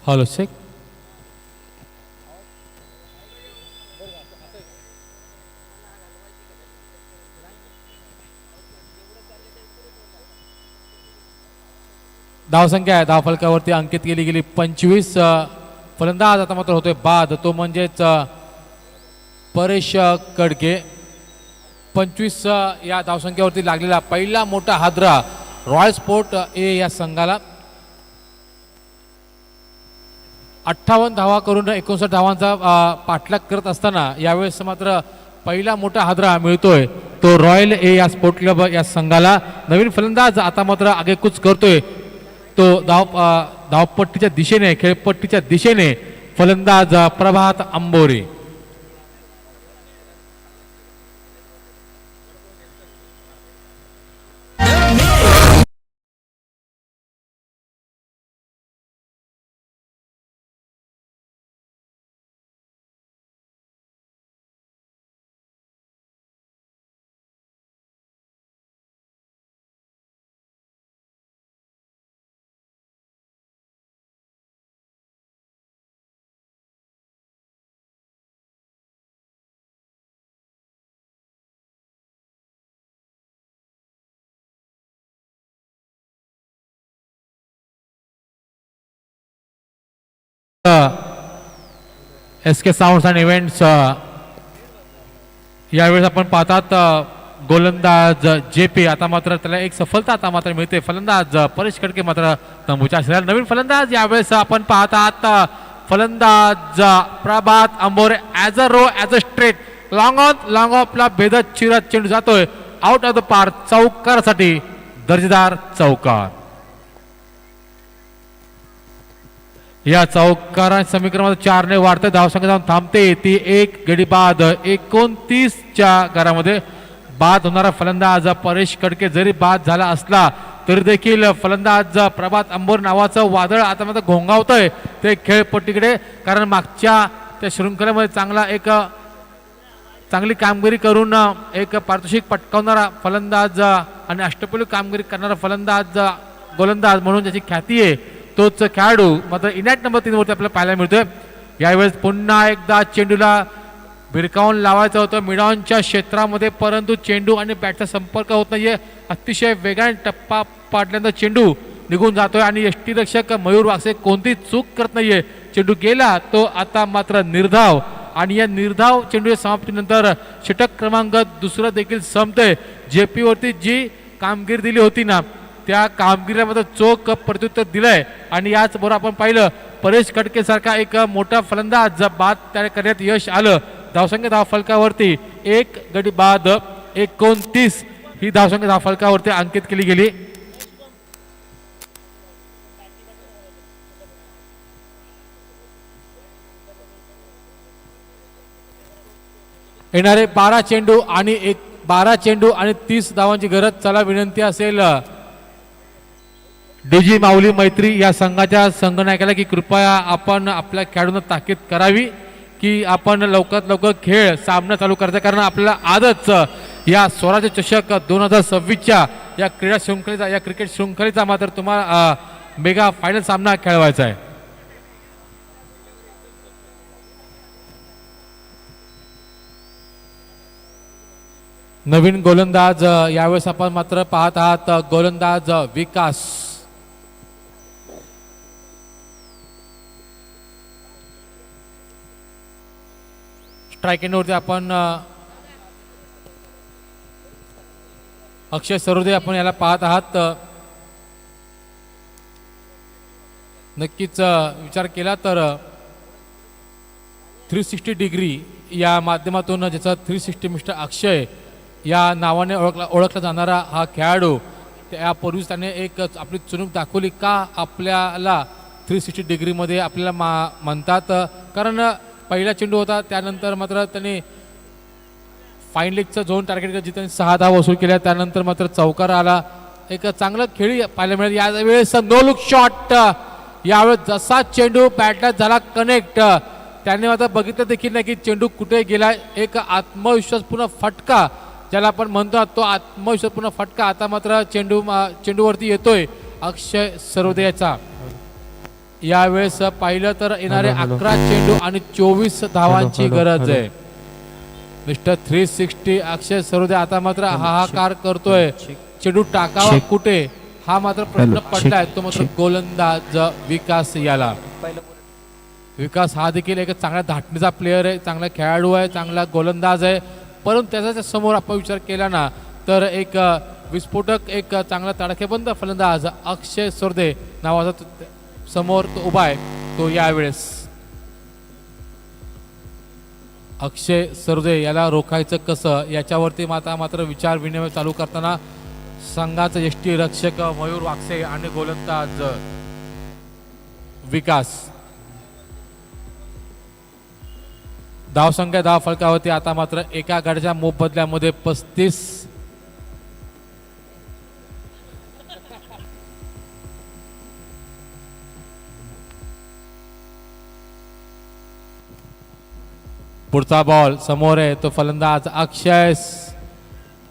Hello check. धावसंख्या आहे धावफलकावरती अंकित केली गेली 25. फलंदाज आता मात्र होतोय बाद, तो म्हणजेच परेश कडके. 25 या धावसंख्येवरती लागलेला पहिला मोठा हादरा रॉयल स्पोर्ट ए या संघाला. 58 धावा करून 59 धावांचा पाठलाग करत असताना यावेळेस मात्र पहिला मोठा हादरा मिळतोय तो रॉयल ए या स्पोर्ट क्लब या संघाला. नवीन फलंदाज आता मात्र आगेकूच करतोय तो धावपट्टीच्या दिशेने, खेळपट्टीच्या दिशेने फलंदाज Prabhat Ambore. SK sounds and events यावेळेस आपण पाहतात गोलंदाज जे पी. आता मात्र त्याला एक सफलता आता मात्र मिळते. फलंदाज परेश कडके मात्र तंबूच्या आश्रयात. नवीन फलंदाज यावेळेस आपण पाहतात फलंदाज Prabhat Ambore. As a row, as a straight, long ऑफला भेदत चिरत चेंडू जातोय आउट ऑफ द पार्क. चौकारासाठी दर्जेदार चौकार. या चौकारा समीकरणामध्ये 4 ने वाढते. धावसंख्या जाऊन थांबते ती 1 गडी बाद. 29च्या घरामध्ये बाद होणारा फलंदाज परेश कडके जरी बाद झाला असला तरी देखील फलंदाज प्रभात अंबोर नावाचं वादळ आता मात्र घोंगावतंय ते खेळपट्टीकडे, कारण मागच्या त्या शृंखलेमध्ये चांगली कामगिरी करून एक पारितोषिक पटकावणारा फलंदाज आणि अष्टपैलू कामगिरी करणारा फलंदाज गोलंदाज म्हणून ज्याची ख्याती आहे तोच खेळाडू मात्र इनॅट नंबर 3 वरती आपल्याला पाहायला मिळतोय. यावेळेस पुन्हा एकदा चेंडूला भिरकावून लावायचं होतं मिडॉनच्या क्षेत्रामध्ये, परंतु चेंडू आणि बॅटचा संपर्क होत नाहीये. अतिशय वेगाने टप्पा पाडल्यानंतर चेंडू निघून जातोय आणि यष्टीरक्षक मयूर वागसे कोणती चूक करत नाहीये. चेंडू गेला तो आता मात्र निर्धाव, आणि या निर्धाव चेंडूच्या समाप्तीनंतर षटक क्रमांक दुसरं देखील संपतंय. जेपी वरती जी कामगिरी दिली होती ना त्या कामगिरीला मात्र चोख प्रत्युत्तर दिलंय. आणि याचबरोबर आपण पाहिलं परेश खडके सारखा एक मोठा फलंदाज बाद त्या करण्यात यश आलं. धावसंख्या धावफलकावरती 1 गडी बाद 29 ही धावसंख्या धावफलकावरती अंकित केली गेली. येणारे 12 चेंडू आणि 30 धावांची गरज. चला विनंती असेल डीजी माऊली मैत्री या संघाच्या संघनायकाला की कृपया आपण आपल्या खेळाडूंना ताकीद करावी की आपण लवकरात लवकर खेळ सामना चालू करायचा, कारण आपल्याला आजच या स्वराज्य चषक 2026च्या या क्रिकेट शृंखलेचा मात्र तुम्हाला मेगा फायनल सामना खेळवायचा आहे. नवीन गोलंदाज यावेळेस आपण मात्र पाहत आहात गोलंदाज विकास. स्ट्राईक एंडवरती आपण अक्षय सरोदे आपण याला पाहत आहात. नक्कीच विचार केला तर 360 डिग्री या माध्यमातून ज्याचा 360 मिस्टर अक्षय या नावाने ओळखला जाणारा हा खेळाडू त्यापूर्वीच त्याने एक आपली चुणूक दाखवली. का आपल्याला 360 डिग्रीमध्ये आपल्याला म्हणतात, कारण पहिला चेंडू होता त्यानंतर मात्र त्याने फाईन लेगचं झोन टार्गेट केलं जिथे त्यांनी 6 धावा वसूल केल्या. त्यानंतर मात्र चौकार आला. एक चांगलं खेळी पाहायला मिळेल. यावेळेस नो लुक शॉट. यावेळेस जसा चेंडू बॅटला झाला कनेक्ट त्याने मात्र बघितलं देखील नाही की चेंडू कुठे गेला. एक आत्मविश्वासपूर्ण फटका ज्याला आपण म्हणतो तो आत्मविश्वासपूर्ण फटका आता मात्र चेंडूवरती येतोय अक्षय सरोदेचा. यावेळेस पाहिलं तर येणारे 11 चेंडू आणि 24 धावांची गरज आहे. मिस्टर 360 अक्षय सरोदे आता मात्र हाहाकार करतोय. चेंडू टाकावा कुठे हा मात्र प्रश्न पडलाय. तो मात्र गोलंदाज विकास याला. विकास हा देखील एक चांगल्या धाटणीचा प्लेयर आहे, चांगला खेळाडू आहे, चांगला गोलंदाज आहे, परंतु त्याच्या समोर आपण विचार केला ना तर एक विस्फोटक एक चांगला तडखेबंद फलंदाज अक्षय सरोदे नावाचा समोर तो उभा आहे. तो यावेळेस अक्षय सरोदे याला रोखायचं कसं याच्यावरती मात्र विचार विनिमय चालू करताना संघाचा यष्टी रक्षक मयूर वागसे आणि गोलंदाज विकास. धावसंख्या धाव फलकावरती आता मात्र एका गडाच्या मोबदल्यामध्ये 35. पुढचा बॉल समोर आहे तो फलंदाज अक्षय.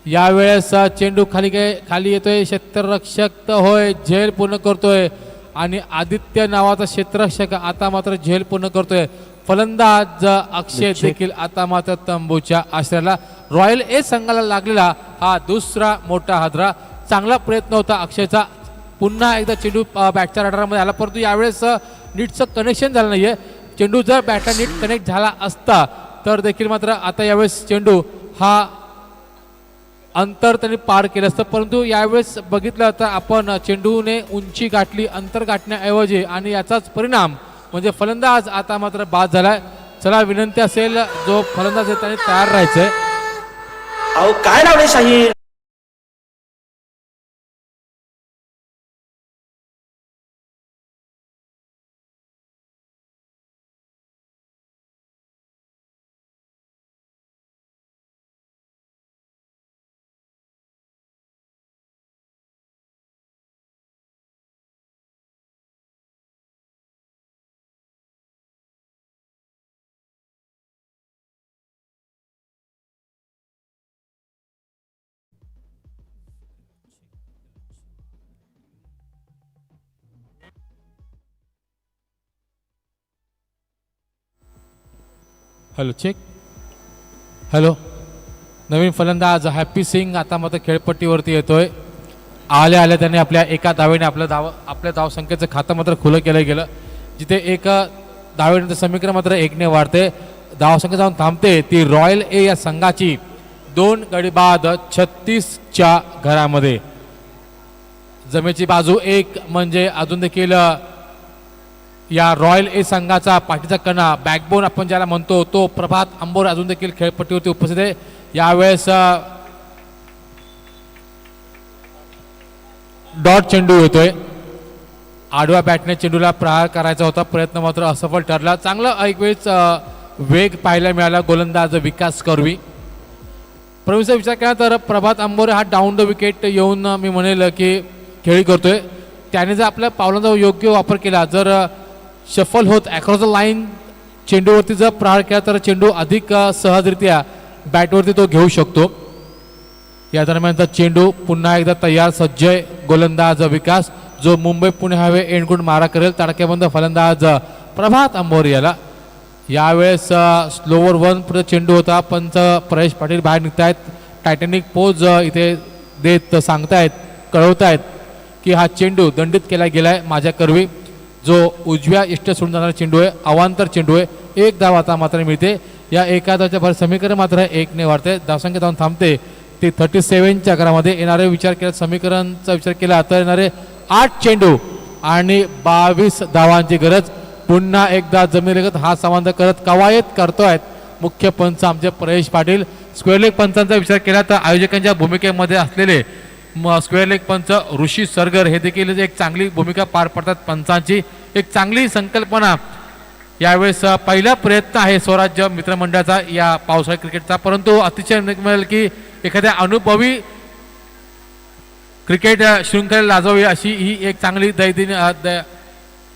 यावेळेस चेंडू खाली येतोय. क्षेत्ररक्षक होय झेल पूर्ण करतोय आणि आदित्य नावाचा क्षेत्ररक्षक आता मात्र झेल पूर्ण करतोय. फलंदाज अक्षय देखील आता मात्र तंबूच्या आश्रयाला. रॉयल ए संघाला लागलेला हा दुसरा मोठा हादरा. चांगला प्रयत्न होता अक्षयचा. पुन्हा एकदा चेंडू बॅटच्या रडारमध्ये आला, परंतु यावेळेस नीटचं कनेक्शन झालं नाहीये. चेंडू जर बॅटला नीट कनेक्ट झाला असता तर देखील मात्र आता यावेळेस चेंडू हा अंतर त्यांनी पार केलं असतं, परंतु यावेळेस बघितलं तर आपण चेंडूने उंची गाठली अंतर गाठण्याऐवजी, आणि याचाच परिणाम म्हणजे फलंदाज आता मात्र बाद झालाय. चला विनंती असेल जो फलंदाज आहे त्याने तयार राहायचंय. अहो काय लावले शाहीर. Hello check. हॅलो. नवीन फलंदाज हॅपी सिंग आता मात्र खेळपट्टीवरती येतोय. आल्या आल्या त्याने आपल्या एका धावेने आपल्या धावसंख्येचं खातं मात्र खुलं केलं गेलं. जिथे एक धावेनंतर समीकरण मात्र एकने वाढते. धावसंख्या जाऊन थांबते ती रॉयल ए या संघाची 2 गडी बाद 36च्या घरामध्ये. जमेची बाजू एक म्हणजे अजून देखील या रॉयल ए संघाचा पाठीचा कणा बॅकबोन आपण ज्याला म्हणतो तो प्रभात अंबोरे अजून देखील खेळपट्टीवरती उपस्थित आहे. यावेळेस डॉट चेंडू येतोय. आडव्या बॅटने चेंडूला प्रहार करायचा होता, प्रयत्न मात्र असफल ठरला. चांगला एक वेळेस वेग पाहायला मिळाला गोलंदाज विकास करवी. प्रवीणचा विचार केला तर प्रभात अंबोरे हा डाऊन द विकेट येऊन मी म्हणेल की खेळी करतोय. त्याने जर आपल्या पावलांचा योग्य वापर केला, जर शफल होत अक्रॉस द लाईन चेंडूवरती जर प्रहार केला तर चेंडू अधिक सहजरित्या बॅटवरती तो घेऊ शकतो. या दरम्यानचा चेंडू पुन्हा एकदा तयार सज्ज आहे गोलंदाज विकास, जो मुंबई पुणे हायवे एंडकडून मारा करेल. तडक्याबंद फलंदाज प्रभात अंबोरे याला. यावेळेस स्लोवर 1 पुढे चेंडू होता. पंच परेश पाटील बाहेर निघतायत. टायटॅनिक पोज इथे देत सांगतायत, कळवतायत की हा चेंडू दंडित केला गेलाय माझ्या करवी, जो उजव्या इष्ट सोडून जाणारा चेंडू आहे, अवांतर चेंडू आहे. एक धाव आता मात्र मिळते. या एका धावच्या भर समीकरण मात्र एकने वाढते. धावसंख्या जाऊन थांबते ती 37च्या घरामध्ये. येणारे विचार केला समीकरणचा विचार केला तर येणारे 8 चेंडू आणि 22 धावांची गरज. पुन्हा एकदा जमिनीलगत हा संवाद करत कवायत करतोय मुख्य पंच आमचे परेश पाटील. स्क्वेअर लेग पंचांचा विचार केला तर आयोजकांच्या भूमिकेमध्ये असलेले स्क्वेअर लेग पंच ऋषी सरगर हे देखील एक चांगली भूमिका पार पडतात. पंचांची एक चांगली संकल्पना यावेळेस पहिला प्रयत्न आहे स्वराज्य मित्रमंडळाचा या पावसाळी क्रिकेटचा. परंतु अतिशय मिळेल की एखाद्या अनुभवी क्रिकेट शृंखला लाजवी अशी ही एक चांगली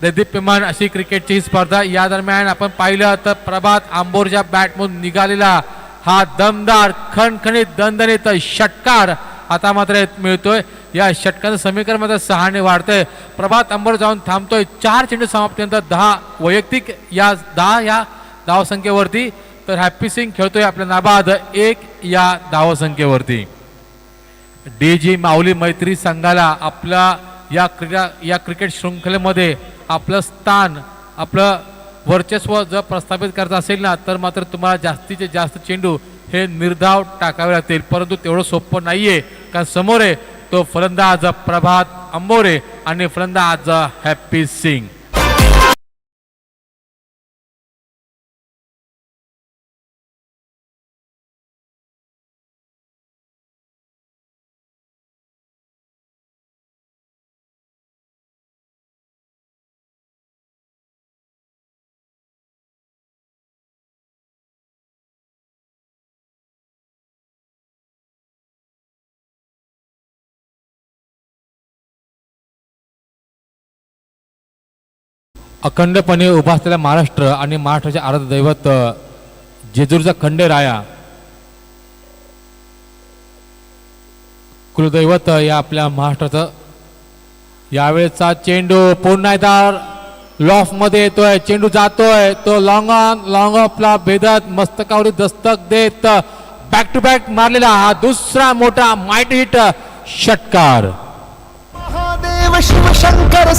दैदिप्यमान अशी क्रिकेटची ही स्पर्धा. या दरम्यान आपण पाहिलं तर प्रभात अंबोरेच्या बॅटमधून निघालेला हा दमदार खणखणीत दणदणीत षटकार आता मात्र मिळतोय. या षटकाचं समीकरण मात्र 6ने वाढतंय. प्रभात अंबोरे जाऊन थांबतोय 4 चेंडू समाप्तीनंतर 10 वैयक्तिक या 10 या धावसंख्येवरती. तर हॅपी सिंग खेळतोय आपल्या नाबाद 1 या धावसंख्येवरती. DG माऊली मैत्री संघाला आपला या क्रिकेट शृंखलेमध्ये आपलं स्थान, आपलं वर्चस्व जर प्रस्थापित करत असेल ना, तर मात्र तुम्हाला जास्तीचे जास्त चेंडू हे निर्धाव टाकावे लागतील. परंतु तेवढं सोपं नाहीये, कारण समोर आहे तो फलंदाज प्रभात अंबोरे आणि फलंदाज हॅपी सिंग. अखंडपणे उभा असलेला महाराष्ट्र आणि महाराष्ट्राचे आराध्य दैवत जेजूरचा खंडेराया कुलदैवत या आपल्या महाराष्ट्राचं. यावेळेचा चेंडू पुन्हा एकदा लॉफ मध्ये येतोय. चेंडू जातोय तो लॉंग ऑफला भेदत मस्तकावरी दस्तक देत बॅक टू बॅक मारलेला हा दुसरा मोठा माइट हिट षटकार. महादेव शिवशंकर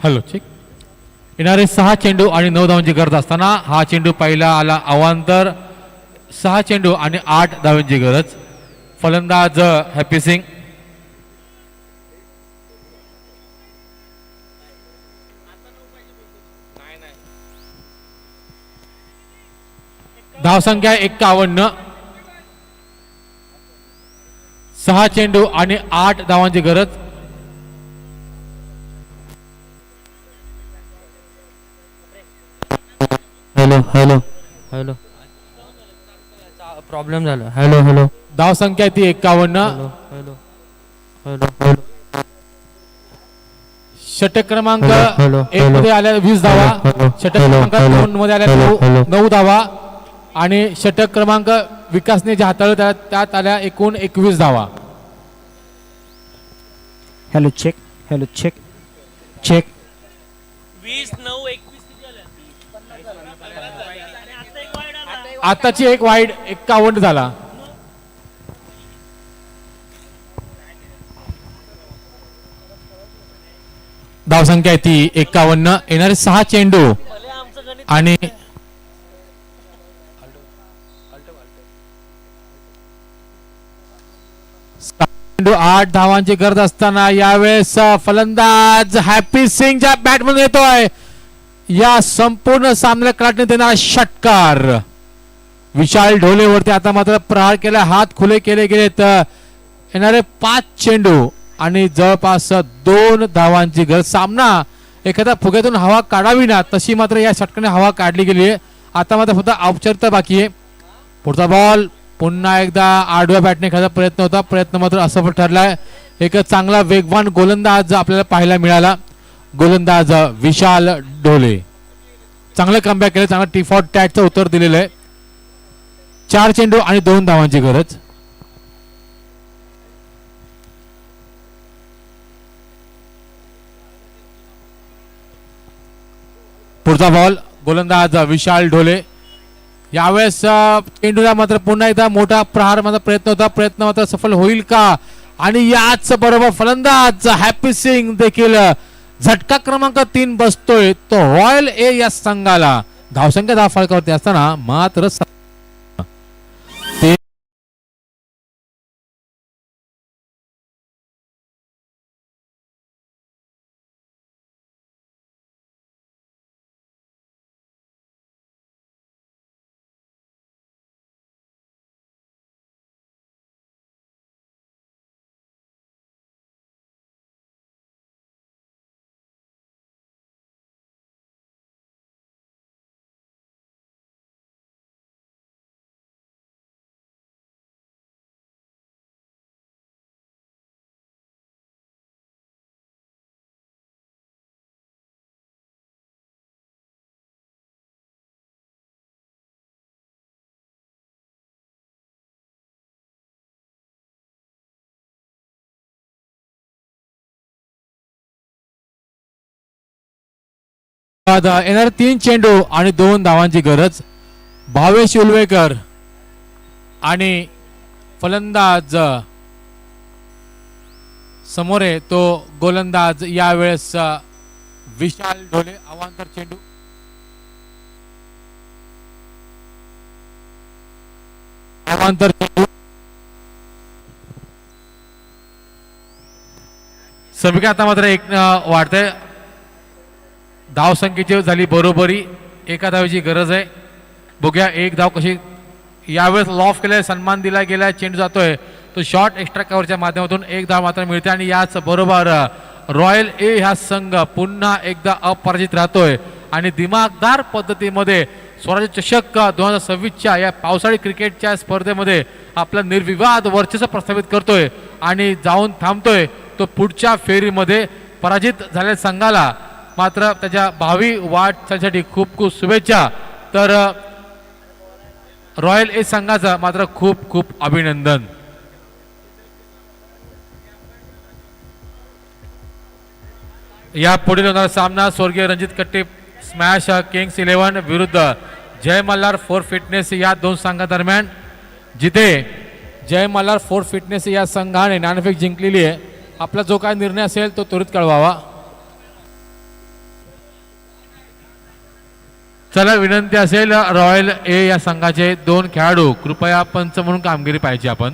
हॅलो ठीक. येणारे 6 चेंडू आणि 9 धावांची गरज असताना हा चेंडू पहिला आला अवांतर. 6 चेंडू आणि 8 धावांची गरज. फलंदाज हॅपी सिंग. धावसंख्या 51. 6 चेंडू आणि 8 धावांची गरज. हॅलो हॅलो हॅलो प्रॉब्लेम झाला. हॅलो हॅलो धावसंख्या ती 51. हॅलो हॅलो हॅलो हॅलो षटक क्रमांक हॅलो, 1 मध्ये आल्या 20 धावा. हॅलो, षटक हॅलो, क्रमांक हॅलो, 2 मध्ये आल्या हॅलो, हॅलो. 9 धावा आणि षटक क्रमांक विकासने जे हाताळले त्यात आल्या एकूण 21 धावा. Hello check. Hello check check. 20-9-21 आताची एक वाईड 51 झाला. धावसंख्या आहे ती 51. येणारे 6 चेंडू आणि 8 धावांची गरज असताना यावेळेस फलंदाज हॅपी सिंगच्या बॅटमधून येतोय या संपूर्ण सामन्याला कलाटणी देणारा षटकार. विशाल ढोलेवरती आता मात्र प्रहार केला. हात खुले केले गेलेत. येणारे 5 चेंडू आणि जवळपास 2 धावांची गरज. सामना एखाद्या फुग्यातून हवा काढावी ना तशी मात्र या षटकाने हवा काढली गेली आहे. आता मात्र फक्त औपचारिकता बाकी आहे. पुढचा बॉल पुन्हा एकदा आडव्या बॅटने एखादा प्रयत्न होता. प्रयत्न मात्र असफल ठरलाय. एक चांगला वेगवान गोलंदाज आपल्याला पाहायला मिळाला. गोलंदाज विशाल ढोले चांगलं कमबॅक केलं. चांगलं टी-फॉर टॅटचं उत्तर दिलेलं आहे. 4 चेंडू आणि 2 धावांची गरज. पुढचा बॉल गोलंदाज विशाल ढोले. यावेळेस चेंडूला मात्र पुन्हा एकदा मोठा प्रहार मात्र प्रयत्न होता. प्रयत्न मात्र सफल होईल का? आणि याच बरोबर फलंदाज हॅपी सिंग देखील झटका क्रमांक 3 बसतोय तो रॉयल ए या संघाला. धावसंख्या 10 फलकावरती असताना मात्र येणार 3 चेंडू आणि 2 धावांची गरज. भावेश उलवेकर आणि फलंदाज समोर आहे तो गोलंदाज यावेळेस विशाल ढोले. अवांतर चेंडू अवांतर चेंडू. समीक्षा आता मात्र एक वाढतंय. धावसंख्येची झाली बरोबरी. एका धावेची गरज आहे. बघूया एक धाव कशी. यावेळेस लॉफ केलाय. सन्मान दिला गेला. चेंडू जातोय तो शॉर्ट एक्स्ट्रा कव्हरच्या माध्यमातून एक धाव मात्र मिळते. आणि याच बरोबर रॉयल ए हा संघ पुन्हा एकदा अपराजित राहतोय आणि दिमागदार पद्धतीमध्ये स्वराज्य चषक 2026च्या या पावसाळी क्रिकेटच्या स्पर्धेमध्ये आपलं निर्विवाद वर्चस्व प्रस्थापित करतोय आणि जाऊन थांबतोय तो पुढच्या फेरीमध्ये. पराजित झालेल्या संघाला मात्र त्याच्या भावी वाटचालीसाठी खूप खूप शुभेच्छा. तर रॉयल ए संघाचा मात्र खूप खूप अभिनंदन. या पुढील होणारा सामना स्वर्गीय रणजित कट्टे स्मॅश किंग्स 11 विरुद्ध जय मल्हार 4 फिटनेस या 2 संघादरम्यान, जिथे जय मल्हार 4 फिटनेस या संघाने नाणेफेक जिंकलेली आहे. आपला जो काय निर्णय असेल तो त्वरित कळवावा. चला विनंती असेल रॉयल ए या संघाचे 2 खेळाडू कृपया पंच म्हणून कामगिरी पाहिजे आपण.